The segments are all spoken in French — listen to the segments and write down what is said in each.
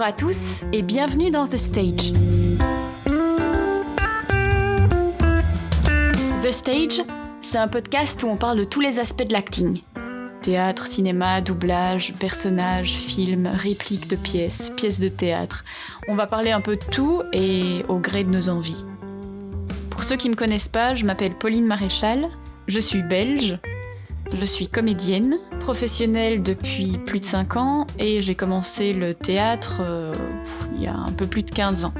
Bonjour à tous et bienvenue dans The Stage. The Stage, c'est un podcast où on parle de tous les aspects de l'acting. Théâtre, cinéma, doublage, personnages, films, répliques de pièces, pièces de théâtre. On va parler un peu de tout et au gré de nos envies. Pour ceux qui me connaissent pas, je m'appelle Pauline Maréchal, je suis belge, je suis comédienne, professionnelle depuis plus de 5 ans et j'ai commencé le théâtre il y a un peu plus de 15 ans.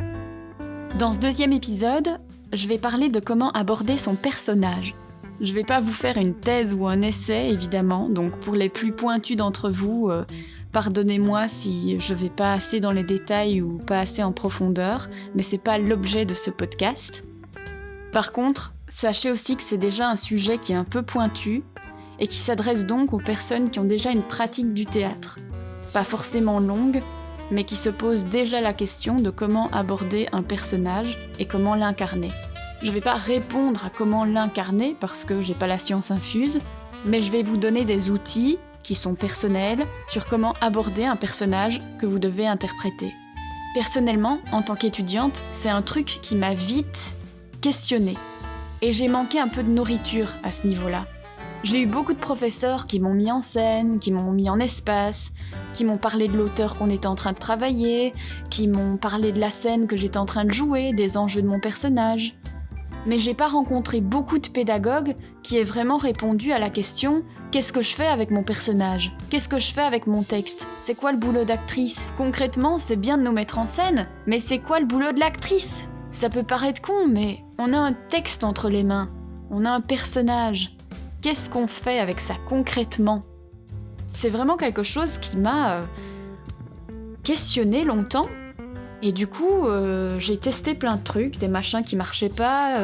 Dans ce deuxième épisode, je vais parler de comment aborder son personnage. Je vais pas vous faire une thèse ou un essai, évidemment, donc pour les plus pointus d'entre vous, pardonnez-moi si je vais pas assez dans les détails ou pas assez en profondeur, mais c'est pas l'objet de ce podcast. Par contre, sachez aussi que c'est déjà un sujet qui est un peu pointu, et qui s'adresse donc aux personnes qui ont déjà une pratique du théâtre. Pas forcément longue, mais qui se posent déjà la question de comment aborder un personnage et comment l'incarner. Je vais pas répondre à comment l'incarner parce que j'ai pas la science infuse, mais je vais vous donner des outils qui sont personnels sur comment aborder un personnage que vous devez interpréter. Personnellement, en tant qu'étudiante, c'est un truc qui m'a vite questionnée. Et j'ai manqué un peu de nourriture à ce niveau-là. J'ai eu beaucoup de professeurs qui m'ont mis en scène, qui m'ont mis en espace, qui m'ont parlé de l'auteur qu'on était en train de travailler, qui m'ont parlé de la scène que j'étais en train de jouer, des enjeux de mon personnage. Mais j'ai pas rencontré beaucoup de pédagogues qui aient vraiment répondu à la question « Qu'est-ce que je fais avec mon personnage ? Qu'est-ce que je fais avec mon texte ? C'est quoi le boulot d'actrice ? Concrètement, c'est bien de nous mettre en scène, mais c'est quoi le boulot de l'actrice ? Ça peut paraître con, mais on a un texte entre les mains, on a un personnage. Qu'est-ce qu'on fait avec ça concrètement ? C'est vraiment quelque chose qui m'a questionné longtemps. Et du coup, j'ai testé plein de trucs, des machins qui marchaient pas,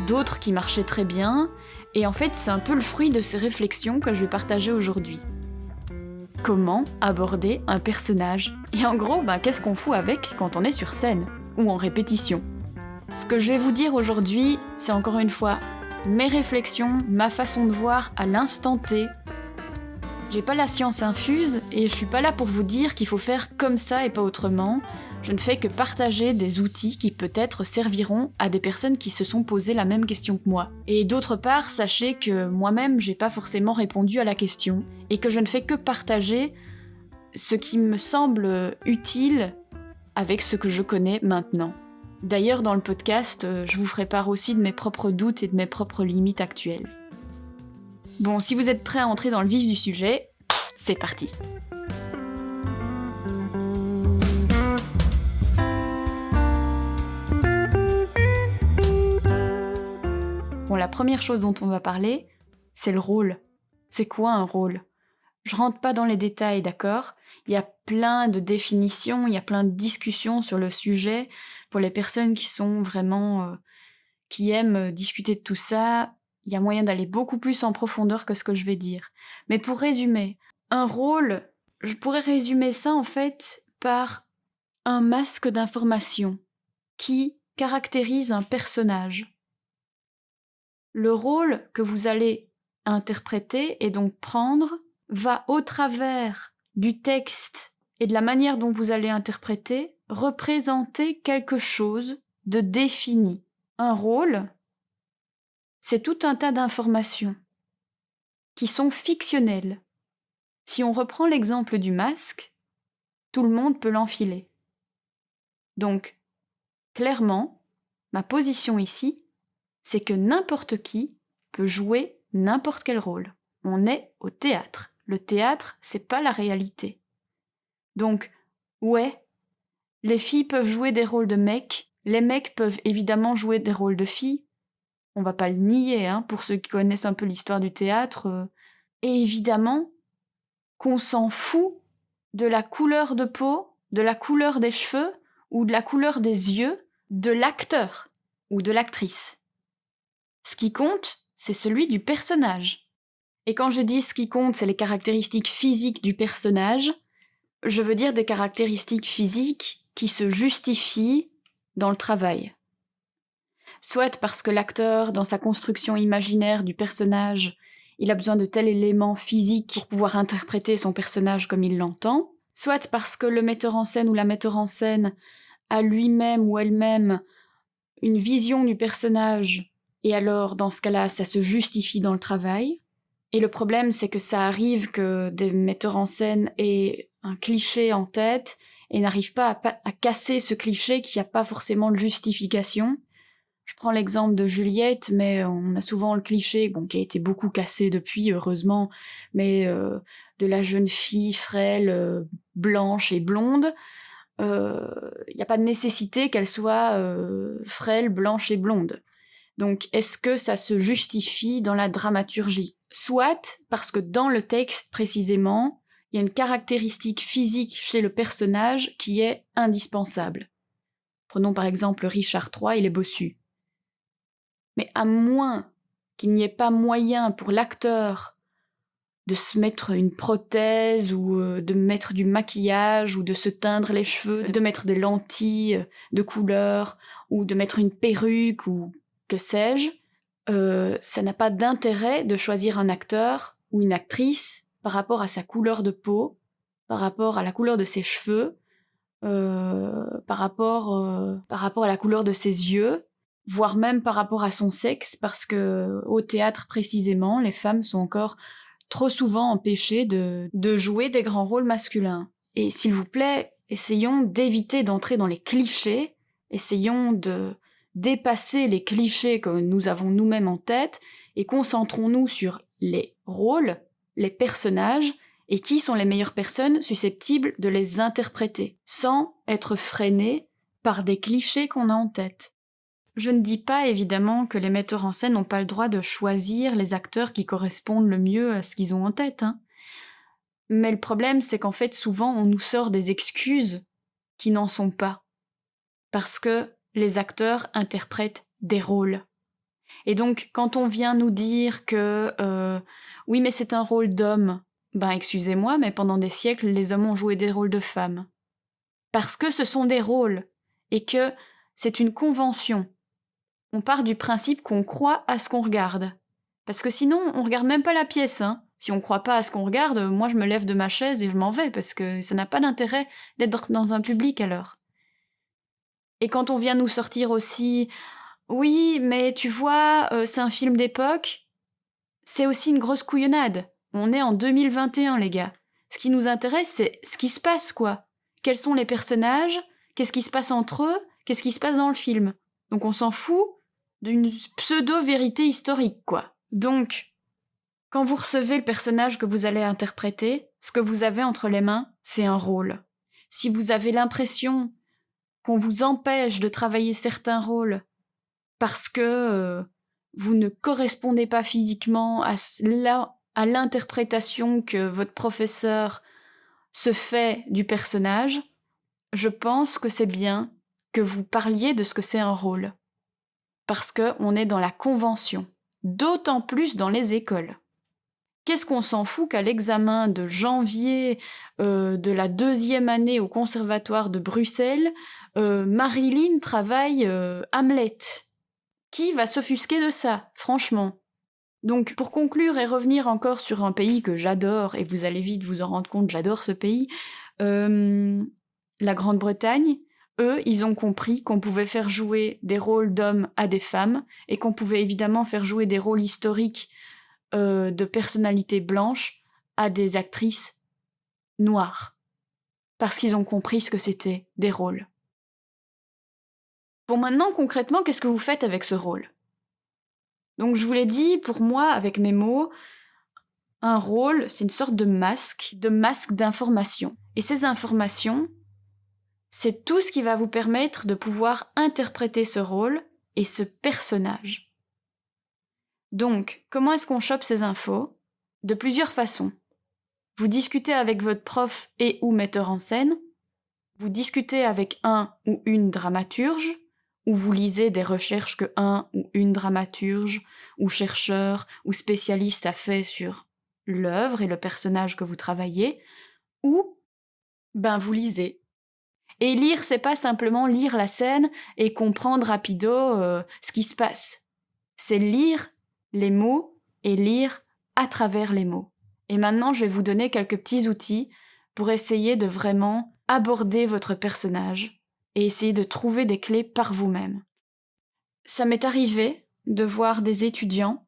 d'autres qui marchaient très bien. Et en fait, c'est un peu le fruit de ces réflexions que je vais partager aujourd'hui. Comment aborder un personnage ? Et en gros, qu'est-ce qu'on fout avec quand on est sur scène ou en répétition ? Ce que je vais vous dire aujourd'hui, c'est encore une fois mes réflexions, ma façon de voir à l'instant T. J'ai pas la science infuse et je suis pas là pour vous dire qu'il faut faire comme ça et pas autrement. Je ne fais que partager des outils qui peut-être serviront à des personnes qui se sont posées la même question que moi. Et d'autre part, sachez que moi-même j'ai pas forcément répondu à la question et que je ne fais que partager ce qui me semble utile avec ce que je connais maintenant. D'ailleurs, dans le podcast, je vous ferai part aussi de mes propres doutes et de mes propres limites actuelles. Bon, si vous êtes prêts à entrer dans le vif du sujet, c'est parti. Bon, la première chose dont on va parler, c'est le rôle. C'est quoi un rôle ? Je rentre pas dans les détails, d'accord ? Il y a plein de définitions, il y a plein de discussions sur le sujet. Pour les personnes qui sont vraiment... qui aiment discuter de tout ça, il y a moyen d'aller beaucoup plus en profondeur que ce que je vais dire. Mais pour résumer, un rôle, je pourrais résumer ça en fait par un masque d'information qui caractérise un personnage. Le rôle que vous allez interpréter et donc prendre va au travers du texte et de la manière dont vous allez interpréter représenter quelque chose de défini. Un rôle, c'est tout un tas d'informations qui sont fictionnelles. Si on reprend l'exemple du masque, tout le monde peut l'enfiler. Donc, clairement, ma position ici, c'est que n'importe qui peut jouer n'importe quel rôle. On est au théâtre. Le théâtre, c'est pas la réalité. Donc, ouais, les filles peuvent jouer des rôles de mecs, les mecs peuvent évidemment jouer des rôles de filles, on va pas le nier, pour ceux qui connaissent un peu l'histoire du théâtre, et évidemment qu'on s'en fout de la couleur de peau, de la couleur des cheveux, ou de la couleur des yeux de l'acteur ou de l'actrice. Ce qui compte, c'est celui du personnage. Et quand je dis ce qui compte, c'est les caractéristiques physiques du personnage, je veux dire des caractéristiques physiques qui se justifient dans le travail. Soit parce que l'acteur, dans sa construction imaginaire du personnage, il a besoin de tel élément physique pour pouvoir interpréter son personnage comme il l'entend, soit parce que le metteur en scène ou la metteur en scène a lui-même ou elle-même une vision du personnage, et alors dans ce cas-là, ça se justifie dans le travail. Et le problème, c'est que ça arrive que des metteurs en scène aient un cliché en tête et n'arrivent pas à casser ce cliché qui n'a pas forcément de justification. Je prends l'exemple de Juliette, mais on a souvent le cliché, qui a été beaucoup cassé depuis, heureusement, mais de la jeune fille frêle, blanche et blonde. Il n'y a pas de nécessité qu'elle soit frêle, blanche et blonde. Donc, est-ce que ça se justifie dans la dramaturgie ? Soit parce que dans le texte, précisément, il y a une caractéristique physique chez le personnage qui est indispensable. Prenons par exemple Richard III, il est bossu. Mais à moins qu'il n'y ait pas moyen pour l'acteur de se mettre une prothèse ou de mettre du maquillage ou de se teindre les cheveux, de mettre des lentilles de couleur ou de mettre une perruque ou que sais-je, ça n'a pas d'intérêt de choisir un acteur ou une actrice par rapport à sa couleur de peau, par rapport à la couleur de ses cheveux, par rapport à la couleur de ses yeux, voire même par rapport à son sexe, parce que au théâtre précisément, les femmes sont encore trop souvent empêchées de jouer des grands rôles masculins. Et s'il vous plaît, essayons d'éviter d'entrer dans les clichés, essayons de dépasser les clichés que nous avons nous-mêmes en tête et concentrons-nous sur les rôles, les personnages, et qui sont les meilleures personnes susceptibles de les interpréter, sans être freinés par des clichés qu'on a en tête. Je ne dis pas évidemment que les metteurs en scène n'ont pas le droit de choisir les acteurs qui correspondent le mieux à ce qu'ils ont en tête, hein. Mais le problème, c'est qu'en fait, souvent, on nous sort des excuses qui n'en sont pas. Parce que les acteurs interprètent des rôles. Et donc, quand on vient nous dire que oui, mais c'est un rôle d'homme, excusez-moi, mais pendant des siècles, les hommes ont joué des rôles de femmes. Parce que ce sont des rôles, et que c'est une convention. On part du principe qu'on croit à ce qu'on regarde. Parce que sinon, on regarde même pas la pièce, hein. Si on croit pas à ce qu'on regarde, moi je me lève de ma chaise et je m'en vais, parce que ça n'a pas d'intérêt d'être dans un public alors. Et quand on vient nous sortir aussi « Oui, mais tu vois, c'est un film d'époque », c'est aussi une grosse couillonnade. On est en 2021, les gars. Ce qui nous intéresse, c'est ce qui se passe, quoi. Quels sont les personnages ? Qu'est-ce qui se passe entre eux ? Qu'est-ce qui se passe dans le film ? Donc on s'en fout d'une pseudo-vérité historique, quoi. Donc, quand vous recevez le personnage que vous allez interpréter, ce que vous avez entre les mains, c'est un rôle. Si vous avez l'impression qu'on vous empêche de travailler certains rôles parce que vous ne correspondez pas physiquement à l'interprétation que votre professeur se fait du personnage, je pense que c'est bien que vous parliez de ce que c'est un rôle. Parce qu'on est dans la convention, d'autant plus dans les écoles. Qu'est-ce qu'on s'en fout qu'à l'examen de janvier de la 2e année au conservatoire de Bruxelles, Marilyn travaille Hamlet. Qui va s'offusquer de ça, franchement ? Donc, pour conclure et revenir encore sur un pays que j'adore, et vous allez vite vous en rendre compte, j'adore ce pays, la Grande-Bretagne, eux, ils ont compris qu'on pouvait faire jouer des rôles d'hommes à des femmes, et qu'on pouvait évidemment faire jouer des rôles historiques de personnalités blanches à des actrices noires. Parce qu'ils ont compris ce que c'était des rôles. Bon, maintenant, concrètement, qu'est-ce que vous faites avec ce rôle ? Donc, je vous l'ai dit, pour moi, avec mes mots, un rôle, c'est une sorte de masque d'information. Et ces informations, c'est tout ce qui va vous permettre de pouvoir interpréter ce rôle et ce personnage. Donc, comment est-ce qu'on chope ces infos ? De plusieurs façons. Vous discutez avec votre prof et ou metteur en scène, vous discutez avec un ou une dramaturge, ou vous lisez des recherches que un ou une dramaturge, ou chercheur, ou spécialiste a fait sur l'œuvre et le personnage que vous travaillez, ou, vous lisez. Et lire, c'est pas simplement lire la scène et comprendre rapido ce qui se passe. C'est lire les mots et lire à travers les mots. Et maintenant, je vais vous donner quelques petits outils pour essayer de vraiment aborder votre personnage et essayer de trouver des clés par vous-même. Ça m'est arrivé de voir des étudiants,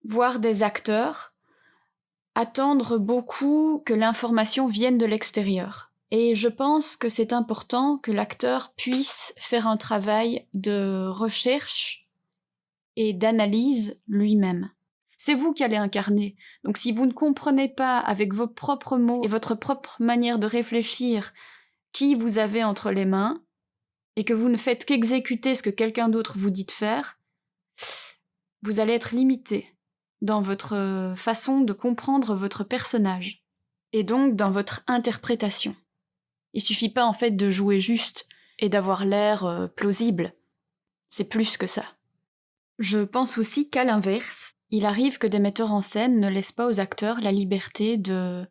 voir des acteurs, attendre beaucoup que l'information vienne de l'extérieur. Et je pense que c'est important que l'acteur puisse faire un travail de recherche et d'analyse lui-même. C'est vous qui allez incarner. Donc si vous ne comprenez pas avec vos propres mots et votre propre manière de réfléchir qui vous avez entre les mains, et que vous ne faites qu'exécuter ce que quelqu'un d'autre vous dit de faire, vous allez être limité dans votre façon de comprendre votre personnage, et donc dans votre interprétation. Il suffit pas en fait de jouer juste et d'avoir l'air plausible. C'est plus que ça. Je pense aussi qu'à l'inverse, il arrive que des metteurs en scène ne laissent pas aux acteurs la liberté de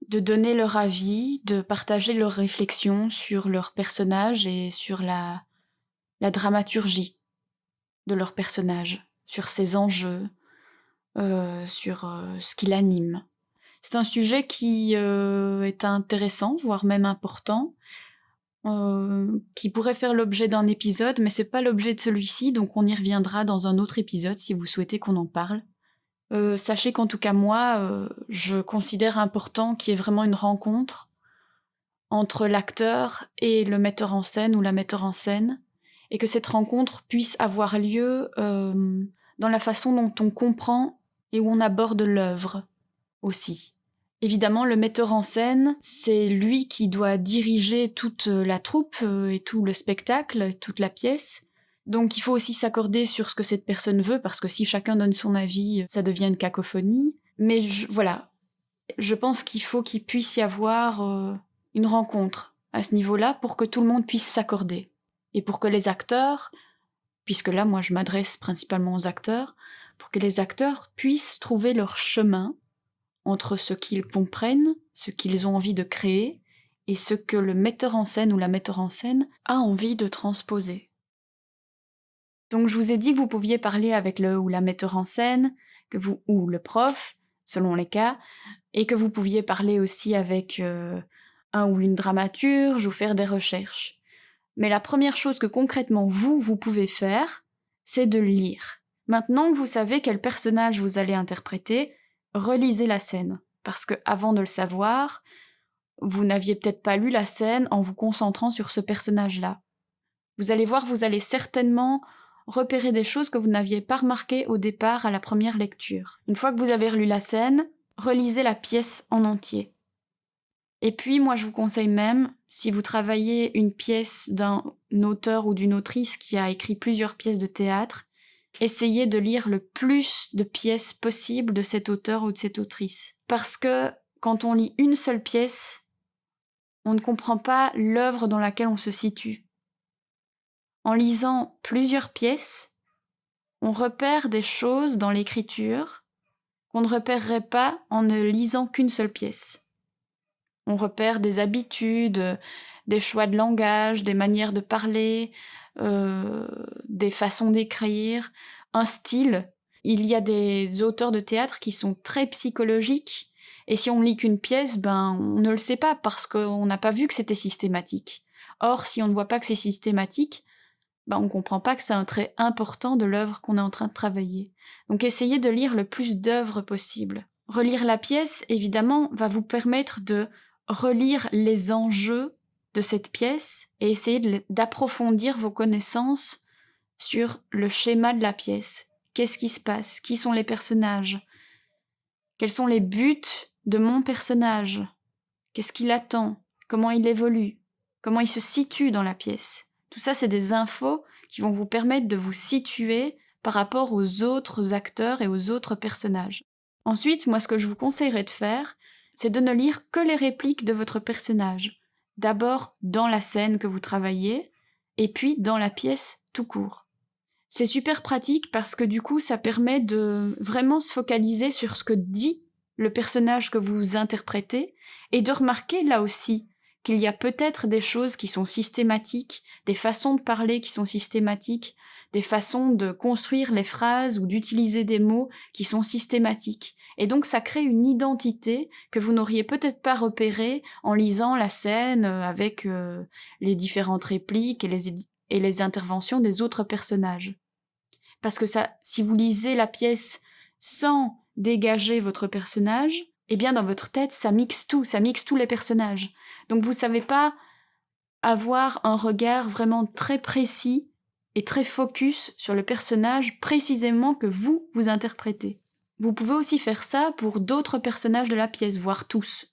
donner leur avis, de partager leurs réflexions sur leur personnage et sur la dramaturgie de leur personnage, sur ses enjeux, sur ce qui l'anime. C'est un sujet qui est intéressant, voire même important, qui pourrait faire l'objet d'un épisode, mais c'est pas l'objet de celui-ci, donc on y reviendra dans un autre épisode si vous souhaitez qu'on en parle. Sachez qu'en tout cas moi, je considère important qu'il y ait vraiment une rencontre entre l'acteur et le metteur en scène ou la metteur en scène, et que cette rencontre puisse avoir lieu dans la façon dont on comprend et où on aborde l'œuvre aussi. Évidemment, le metteur en scène, c'est lui qui doit diriger toute la troupe et tout le spectacle, toute la pièce. Donc il faut aussi s'accorder sur ce que cette personne veut, parce que si chacun donne son avis, ça devient une cacophonie. Mais voilà, je pense qu'il faut qu'il puisse y avoir une rencontre à ce niveau-là pour que tout le monde puisse s'accorder. Et pour que les acteurs, puisque là moi je m'adresse principalement aux acteurs, pour que les acteurs puissent trouver leur chemin entre ce qu'ils comprennent, ce qu'ils ont envie de créer, et ce que le metteur en scène ou la metteur en scène a envie de transposer. Donc je vous ai dit que vous pouviez parler avec le ou la metteur en scène, ou le prof, selon les cas, et que vous pouviez parler aussi avec un ou une dramaturge ou faire des recherches. Mais la première chose que concrètement vous pouvez faire, c'est de lire. Maintenant que vous savez quel personnage vous allez interpréter, relisez la scène. Parce que avant de le savoir, vous n'aviez peut-être pas lu la scène en vous concentrant sur ce personnage-là. Vous allez voir, vous allez certainement repérer des choses que vous n'aviez pas remarquées au départ à la première lecture. Une fois que vous avez relu la scène, relisez la pièce en entier. Et puis, moi, je vous conseille même, si vous travaillez une pièce d'un auteur ou d'une autrice qui a écrit plusieurs pièces de théâtre, essayez de lire le plus de pièces possible de cet auteur ou de cette autrice. Parce que quand on lit une seule pièce, on ne comprend pas l'œuvre dans laquelle on se situe. En lisant plusieurs pièces, on repère des choses dans l'écriture qu'on ne repérerait pas en ne lisant qu'une seule pièce. On repère des habitudes, des choix de langage, des manières de parler, des façons d'écrire, un style. Il y a des auteurs de théâtre qui sont très psychologiques, et si on lit qu'une pièce, on ne le sait pas parce qu'on n'a pas vu que c'était systématique. Or, si on ne voit pas que c'est systématique, on ne comprend pas que c'est un trait important de l'œuvre qu'on est en train de travailler. Donc essayez de lire le plus d'œuvres possible. Relire la pièce, évidemment, va vous permettre de relire les enjeux de cette pièce et essayer d'approfondir vos connaissances sur le schéma de la pièce. Qu'est-ce qui se passe? Qui sont les personnages? Quels sont les buts de mon personnage? Qu'est-ce qu'il attend? Comment il évolue? Comment il se situe dans la pièce? Tout ça, c'est des infos qui vont vous permettre de vous situer par rapport aux autres acteurs et aux autres personnages. Ensuite, moi, ce que je vous conseillerais de faire, c'est de ne lire que les répliques de votre personnage. D'abord dans la scène que vous travaillez, et puis dans la pièce tout court. C'est super pratique parce que du coup, ça permet de vraiment se focaliser sur ce que dit le personnage que vous interprétez, et de remarquer là aussi qu'il y a peut-être des choses qui sont systématiques, des façons de parler qui sont systématiques, des façons de construire les phrases ou d'utiliser des mots qui sont systématiques. Et donc ça crée une identité que vous n'auriez peut-être pas repérée en lisant la scène avec les différentes répliques et les interventions des autres personnages. Parce que ça, si vous lisez la pièce sans dégager votre personnage, eh bien dans votre tête, ça mixe tous les personnages. Donc vous savez pas avoir un regard vraiment très précis et très focus sur le personnage précisément que vous interprétez. Vous pouvez aussi faire ça pour d'autres personnages de la pièce, voire tous.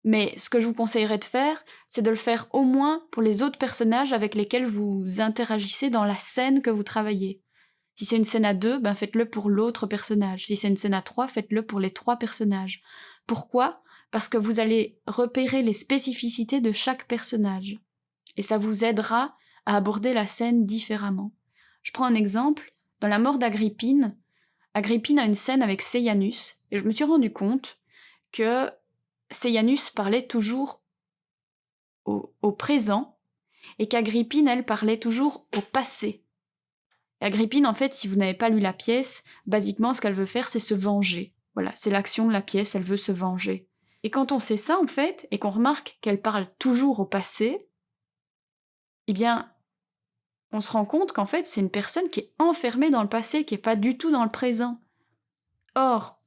Mais ce que je vous conseillerais de faire, c'est de le faire au moins pour les autres personnages avec lesquels vous interagissez dans la scène que vous travaillez. Si c'est une scène à 2, ben faites-le pour l'autre personnage. Si c'est une scène à 3, faites-le pour les 3 personnages. Pourquoi ? Parce que vous allez repérer les spécificités de chaque personnage. Et ça vous aidera à aborder la scène différemment. Je prends un exemple. Dans La mort d'Agrippine, Agrippine a une scène avec Séjanus, et je me suis rendu compte que Séjanus parlait toujours au présent, et qu'Agrippine, elle, parlait toujours au passé. Et Agrippine, en fait, si vous n'avez pas lu la pièce, basiquement, ce qu'elle veut faire, c'est se venger. Voilà, c'est l'action de la pièce, elle veut se venger. Et quand on sait ça, en fait, et qu'on remarque qu'elle parle toujours au passé, eh bien, on se rend compte qu'en fait, c'est une personne qui est enfermée dans le passé, qui est pas du tout dans le présent. Or,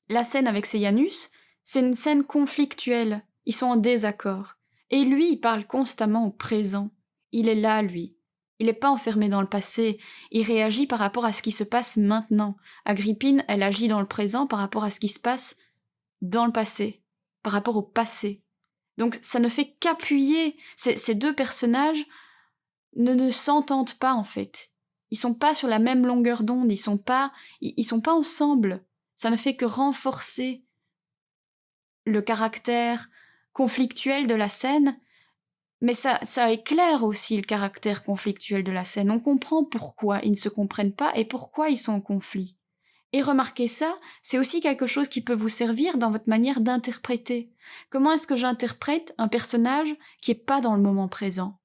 la scène avec Séjanus, c'est une scène conflictuelle. Ils sont en désaccord. Et lui, il parle constamment au présent. Il est là, lui. Il n'est pas enfermé dans le passé. Il réagit par rapport à ce qui se passe maintenant. Agrippine, elle agit dans le présent par rapport à ce qui se passe dans le passé, par rapport au passé. Donc ça ne fait qu'appuyer. Ces deux personnages ne s'entendent pas, en fait. Ils sont pas sur la même longueur d'onde, ils sont pas ensemble. Ça ne fait que renforcer le caractère conflictuel de la scène, mais ça éclaire aussi le caractère conflictuel de la scène. On comprend pourquoi ils ne se comprennent pas et pourquoi ils sont en conflit. Et remarquez ça, c'est aussi quelque chose qui peut vous servir dans votre manière d'interpréter. Comment est-ce que j'interprète un personnage qui n'est pas dans le moment présent ?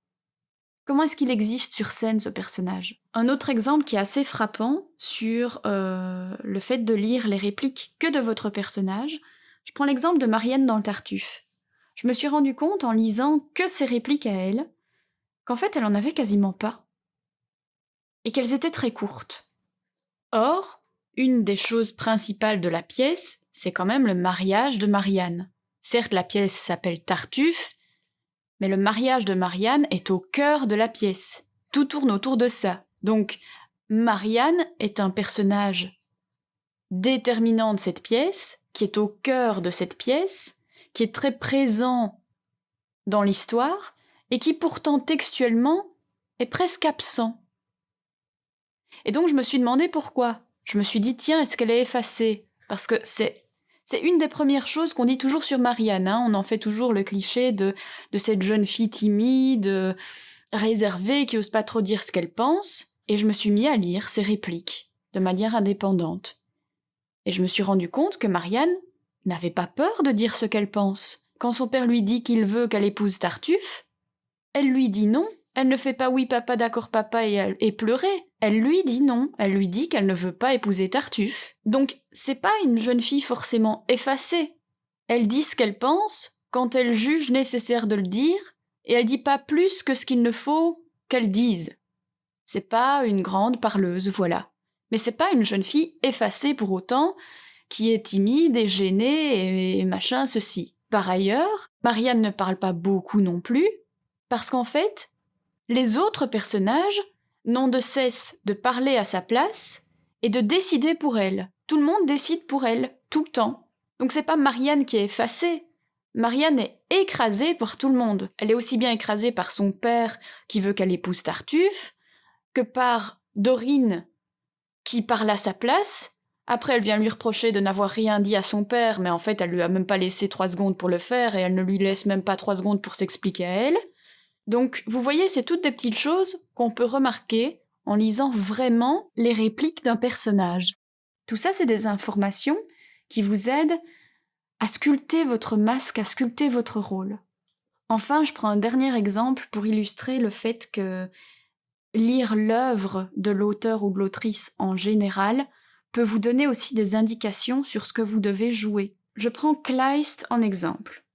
Comment est-ce qu'il existe sur scène, ce personnage ? Un autre exemple qui est assez frappant sur le fait de lire les répliques que de votre personnage, je prends l'exemple de Marianne dans le Tartuffe. Je me suis rendu compte en lisant que ses répliques à elle, qu'en fait elle en avait quasiment pas. Et qu'elles étaient très courtes. Or, une des choses principales de la pièce, c'est quand même le mariage de Marianne. Certes, la pièce s'appelle Tartuffe, mais le mariage de Marianne est au cœur de la pièce. Tout tourne autour de ça. Donc, Marianne est un personnage déterminant de cette pièce, qui est au cœur de cette pièce, qui est très présent dans l'histoire, et qui pourtant textuellement est presque absent. Et donc je me suis demandé pourquoi. Je me suis dit, tiens, est-ce qu'elle est effacée ? Parce que c'est une des premières choses qu'on dit toujours sur Marianne, hein. On en fait toujours le cliché de cette jeune fille timide, réservée, qui ose pas trop dire ce qu'elle pense, et je me suis mis à lire ses répliques, de manière indépendante. Et je me suis rendu compte que Marianne n'avait pas peur de dire ce qu'elle pense. Quand son père lui dit qu'il veut qu'elle épouse Tartuffe, elle lui dit non. Elle ne fait pas oui papa, d'accord papa et pleurer. Elle lui dit non. Elle lui dit qu'elle ne veut pas épouser Tartuffe. Donc c'est pas une jeune fille forcément effacée. Elle dit ce qu'elle pense quand elle juge nécessaire de le dire, et elle dit pas plus que ce qu'il ne faut qu'elle dise. C'est pas une grande parleuse, voilà. Mais c'est pas une jeune fille effacée pour autant, qui est timide et gênée et machin ceci. Par ailleurs, Marianne ne parle pas beaucoup non plus, parce qu'en fait, les autres personnages n'ont de cesse de parler à sa place et de décider pour elle. Tout le monde décide pour elle, tout le temps. Donc c'est pas Marianne qui est effacée. Marianne est écrasée par tout le monde. Elle est aussi bien écrasée par son père qui veut qu'elle épouse Tartuffe, que par Dorine qui parle à sa place. Après, elle vient lui reprocher de n'avoir rien dit à son père, mais en fait, elle lui a même pas laissé 3 secondes pour le faire et elle ne lui laisse même pas 3 secondes pour s'expliquer à elle. Donc, vous voyez, c'est toutes des petites choses qu'on peut remarquer en lisant vraiment les répliques d'un personnage. Tout ça, c'est des informations qui vous aident à sculpter votre masque, à sculpter votre rôle. Enfin, je prends un dernier exemple pour illustrer le fait que lire l'œuvre de l'auteur ou de l'autrice en général peut vous donner aussi des indications sur ce que vous devez jouer. Je prends Kleist en exemple.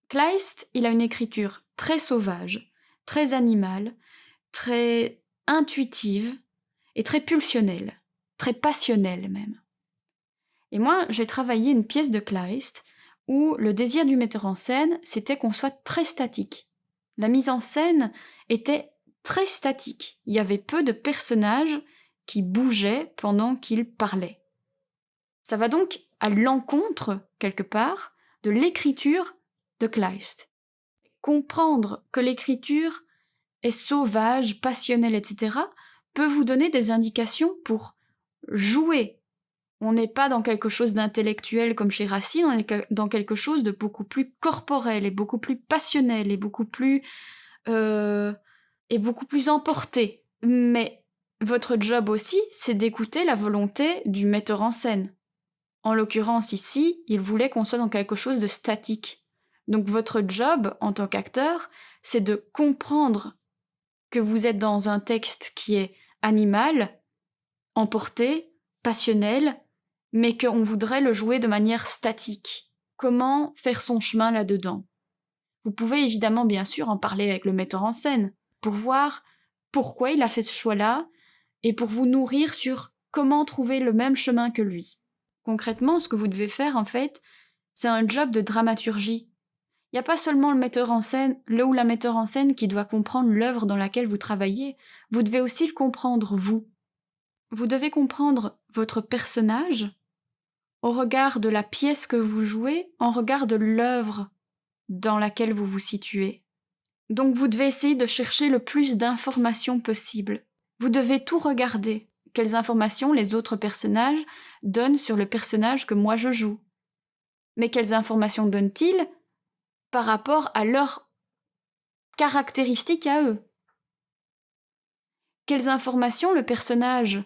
Kleist, il a une écriture très sauvage, très animale, très intuitive et très pulsionnelle, très passionnelle même. Et moi, j'ai travaillé une pièce de Kleist où le désir du metteur en scène, c'était qu'on soit très statique. La mise en scène était très statique. Il y avait peu de personnages qui bougeaient pendant qu'ils parlaient. Ça va donc à l'encontre, quelque part, de l'écriture de Kleist. Comprendre que l'écriture est sauvage, passionnelle, etc., peut vous donner des indications pour jouer. On n'est pas dans quelque chose d'intellectuel comme chez Racine, on est dans quelque chose de beaucoup plus corporel et beaucoup plus passionnel et beaucoup plus emporté. Mais votre job aussi, c'est d'écouter la volonté du metteur en scène. En l'occurrence ici, il voulait qu'on soit dans quelque chose de statique. Donc votre job en tant qu'acteur, c'est de comprendre que vous êtes dans un texte qui est animal, emporté, passionnel, mais qu'on voudrait le jouer de manière statique. Comment faire son chemin là-dedans? Vous pouvez évidemment, bien sûr, en parler avec le metteur en scène, pour voir pourquoi il a fait ce choix-là, et pour vous nourrir sur comment trouver le même chemin que lui. Concrètement, ce que vous devez faire, en fait, c'est un job de dramaturgie. Il n'y a pas seulement le metteur en scène, le ou la metteur en scène qui doit comprendre l'œuvre dans laquelle vous travaillez, vous devez aussi le comprendre vous. Vous devez comprendre votre personnage au regard de la pièce que vous jouez, en regard de l'œuvre dans laquelle vous vous situez. Donc vous devez essayer de chercher le plus d'informations possible. Vous devez tout regarder. Quelles informations les autres personnages donnent sur le personnage que moi je joue. Mais quelles informations donnent-ils par rapport à leurs caractéristiques à eux? Quelles informations le personnage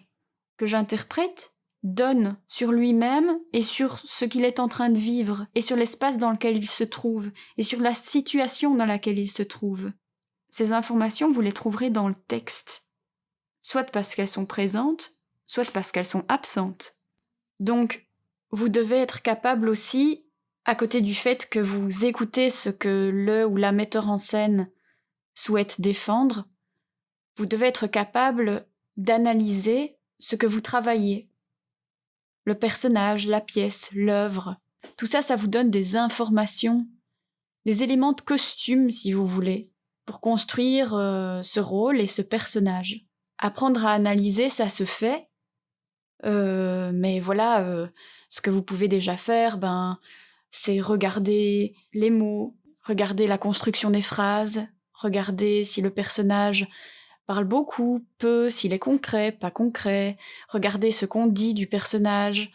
que j'interprète donne sur lui-même et sur ce qu'il est en train de vivre, et sur l'espace dans lequel il se trouve, et sur la situation dans laquelle il se trouve. Ces informations, vous les trouverez dans le texte, soit parce qu'elles sont présentes, soit parce qu'elles sont absentes. Donc, vous devez être capable aussi, à côté du fait que vous écoutez ce que le ou la metteur en scène souhaite défendre, vous devez être capable d'analyser ce que vous travaillez. Le personnage, la pièce, l'œuvre. Tout ça, ça vous donne des informations, des éléments de costume, si vous voulez, pour construire ce rôle et ce personnage. Apprendre à analyser, ça se fait, mais voilà, ce que vous pouvez déjà faire, c'est regarder les mots, regarder la construction des phrases, regarder si le personnage parle beaucoup, peu, s'il est concret, pas concret, regarder ce qu'on dit du personnage,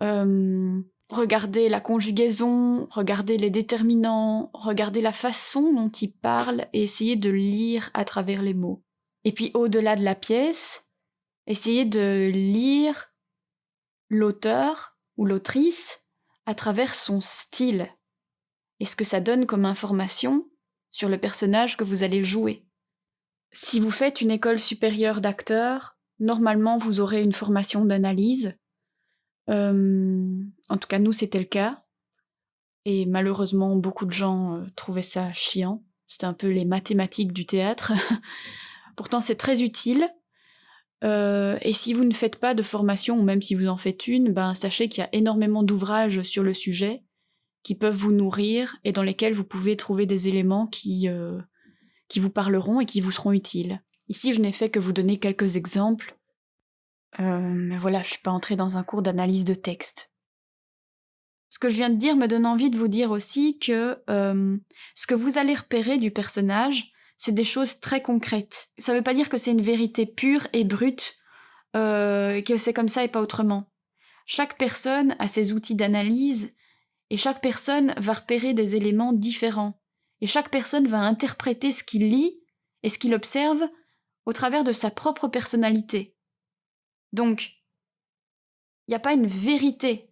regarder la conjugaison, regarder les déterminants, regarder la façon dont il parle et essayer de lire à travers les mots. Et puis au-delà de la pièce, essayer de lire l'auteur ou l'autrice à travers son style et ce que ça donne comme information sur le personnage que vous allez jouer. Si vous faites une école supérieure d'acteurs, normalement vous aurez une formation d'analyse. En tout cas, nous, c'était le cas. Et malheureusement, beaucoup de gens trouvaient ça chiant. C'était un peu les mathématiques du théâtre. Pourtant, c'est très utile. Et si vous ne faites pas de formation, ou même si vous en faites une, sachez qu'il y a énormément d'ouvrages sur le sujet qui peuvent vous nourrir et dans lesquels vous pouvez trouver des éléments qui vous parleront et qui vous seront utiles. Ici, je n'ai fait que vous donner quelques exemples. Mais voilà, je suis pas entrée dans un cours d'analyse de texte. Ce que je viens de dire me donne envie de vous dire aussi que ce que vous allez repérer du personnage, c'est des choses très concrètes. Ça veut pas dire que c'est une vérité pure et brute, que c'est comme ça et pas autrement. Chaque personne a ses outils d'analyse, et chaque personne va repérer des éléments différents. Et chaque personne va interpréter ce qu'il lit et ce qu'il observe au travers de sa propre personnalité. Donc, il n'y a pas une vérité.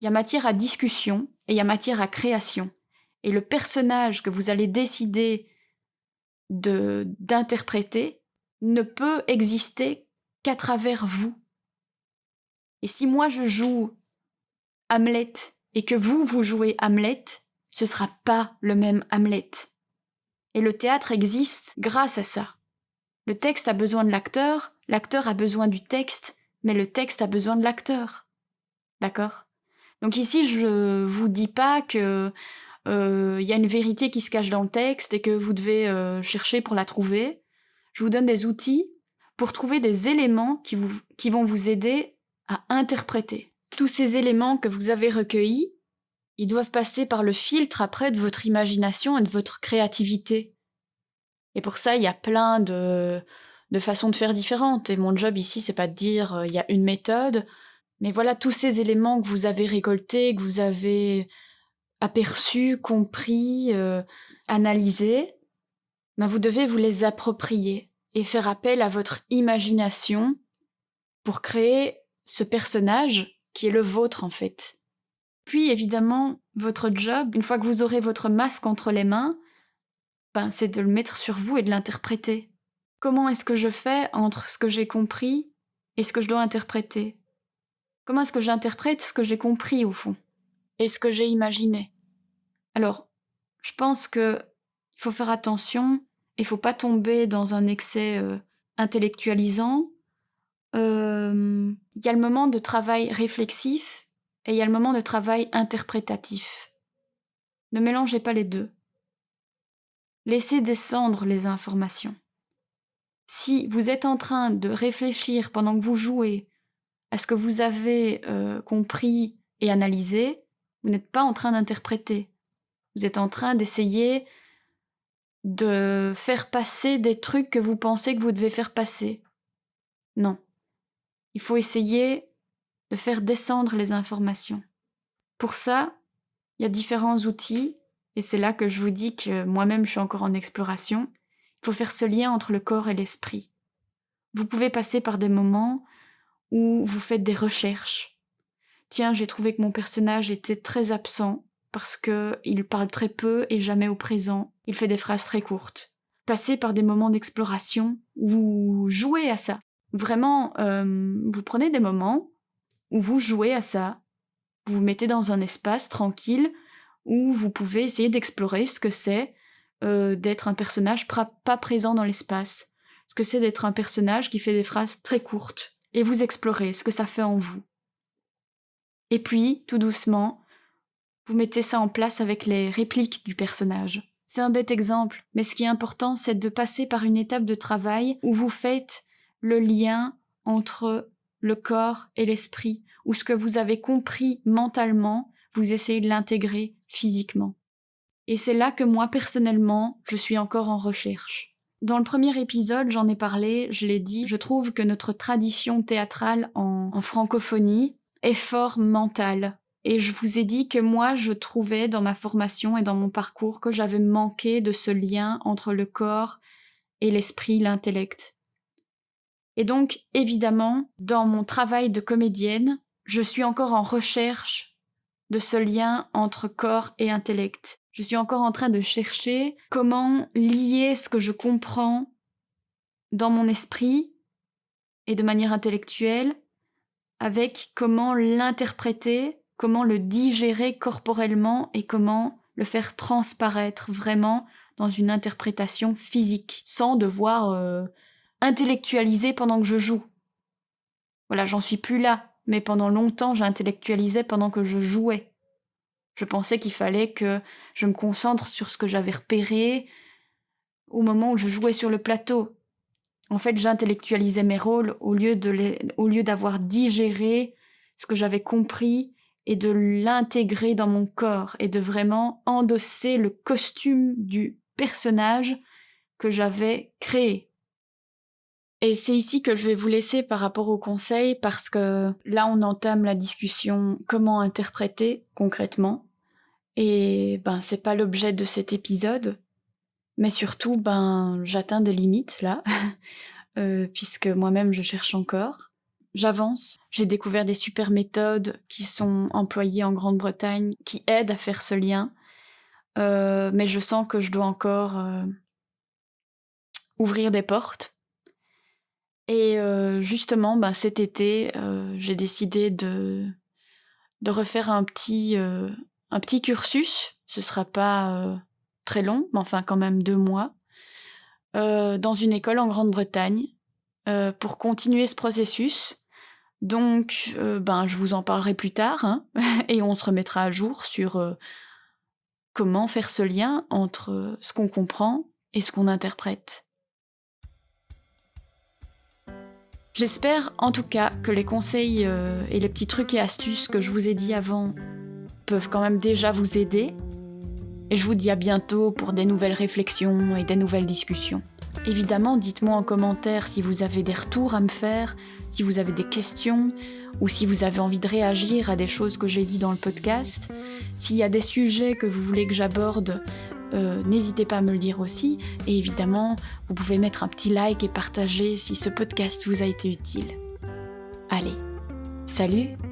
Il y a matière à discussion et il y a matière à création. Et le personnage que vous allez décider d'interpréter ne peut exister qu'à travers vous. Et si moi je joue Hamlet et que vous jouez Hamlet, ce sera pas le même Hamlet. Et le théâtre existe grâce à ça. Le texte a besoin de l'acteur a besoin du texte, mais le texte a besoin de l'acteur. D'accord ? Donc ici, je vous dis pas que y a une vérité qui se cache dans le texte et que vous devez chercher pour la trouver. Je vous donne des outils pour trouver des éléments qui vont vous aider à interpréter. Tous ces éléments que vous avez recueillis, ils doivent passer par le filtre après de votre imagination et de votre créativité. Et pour ça, il y a plein de façons de faire différentes. Et mon job ici, c'est pas de dire il y a une méthode, mais voilà, tous ces éléments que vous avez récoltés, que vous avez aperçus, compris, analysés, ben vous devez vous les approprier et faire appel à votre imagination pour créer ce personnage qui est le vôtre en fait. Puis évidemment, votre job, une fois que vous aurez votre masque entre les mains, ben, c'est de le mettre sur vous et de l'interpréter. Comment est-ce que je fais entre ce que j'ai compris et ce que je dois interpréter ? Comment est-ce que j'interprète ce que j'ai compris au fond et ce que j'ai imaginé ? Alors, je pense qu'il faut faire attention, il faut pas tomber dans un excès intellectualisant. Il y a le moment de travail réflexif et il y a le moment de travail interprétatif. Ne mélangez pas les deux. Laissez descendre les informations. Si vous êtes en train de réfléchir pendant que vous jouez à ce que vous avez compris et analysé, vous n'êtes pas en train d'interpréter. Vous êtes en train d'essayer de faire passer des trucs que vous pensez que vous devez faire passer. Non. Il faut essayer de faire descendre les informations. Pour ça, il y a différents outils, et c'est là que je vous dis que moi-même je suis encore en exploration. Il faut faire ce lien entre le corps et l'esprit. Vous pouvez passer par des moments où vous faites des recherches. Tiens, j'ai trouvé que mon personnage était très absent parce qu'il parle très peu et jamais au présent. Il fait des phrases très courtes. Passez par des moments d'exploration où vous jouez à ça. Vraiment, vous prenez des moments où vous jouez à ça. Vous vous mettez dans un espace tranquille où vous pouvez essayer d'explorer ce que c'est d'être un personnage pas présent dans l'espace. Ce que c'est d'être un personnage qui fait des phrases très courtes. Et vous explorez ce que ça fait en vous. Et puis, tout doucement, vous mettez ça en place avec les répliques du personnage. C'est un bête exemple, mais ce qui est important, c'est de passer par une étape de travail où vous faites le lien entre le corps et l'esprit, où ce que vous avez compris mentalement, vous essayez de l'intégrer physiquement. Et c'est là que moi, personnellement, je suis encore en recherche. Dans le premier épisode, j'en ai parlé, je l'ai dit, je trouve que notre tradition théâtrale en francophonie est fort mentale. Et je vous ai dit que moi, je trouvais dans ma formation et dans mon parcours que j'avais manqué de ce lien entre le corps et l'esprit, l'intellect. Et donc, évidemment, dans mon travail de comédienne, je suis encore en recherche de ce lien entre corps et intellect. Je suis encore en train de chercher comment lier ce que je comprends dans mon esprit et de manière intellectuelle avec comment l'interpréter, comment le digérer corporellement et comment le faire transparaître vraiment dans une interprétation physique, sans devoir intellectualiser pendant que je joue. Voilà, j'en suis plus là, mais pendant longtemps, j'intellectualisais pendant que je jouais. Je pensais qu'il fallait que je me concentre sur ce que j'avais repéré au moment où je jouais sur le plateau. En fait, j'intellectualisais mes rôles au lieu d'avoir digéré ce que j'avais compris et de l'intégrer dans mon corps et de vraiment endosser le costume du personnage que j'avais créé. Et c'est ici que je vais vous laisser par rapport aux conseils parce que là, on entame la discussion comment interpréter concrètement. Et c'est pas l'objet de cet épisode, mais surtout, j'atteins des limites là, puisque moi-même je cherche encore. J'avance, j'ai découvert des super méthodes qui sont employées en Grande-Bretagne, qui aident à faire ce lien, mais je sens que je dois encore ouvrir des portes. Et justement, cet été, j'ai décidé de refaire un petit cursus. Ce sera pas très long, mais enfin quand même 2 mois, dans une école en Grande-Bretagne, pour continuer ce processus. Donc, je vous en parlerai plus tard, hein, et on se remettra à jour sur comment faire ce lien entre ce qu'on comprend et ce qu'on interprète. J'espère en tout cas que les conseils et les petits trucs et astuces que je vous ai dit avant peuvent quand même déjà vous aider. Et je vous dis à bientôt pour des nouvelles réflexions et des nouvelles discussions. Évidemment, dites-moi en commentaire si vous avez des retours à me faire, si vous avez des questions, ou si vous avez envie de réagir à des choses que j'ai dit dans le podcast. S'il y a des sujets que vous voulez que j'aborde, n'hésitez pas à me le dire aussi. Et évidemment, vous pouvez mettre un petit like et partager si ce podcast vous a été utile. Allez, salut!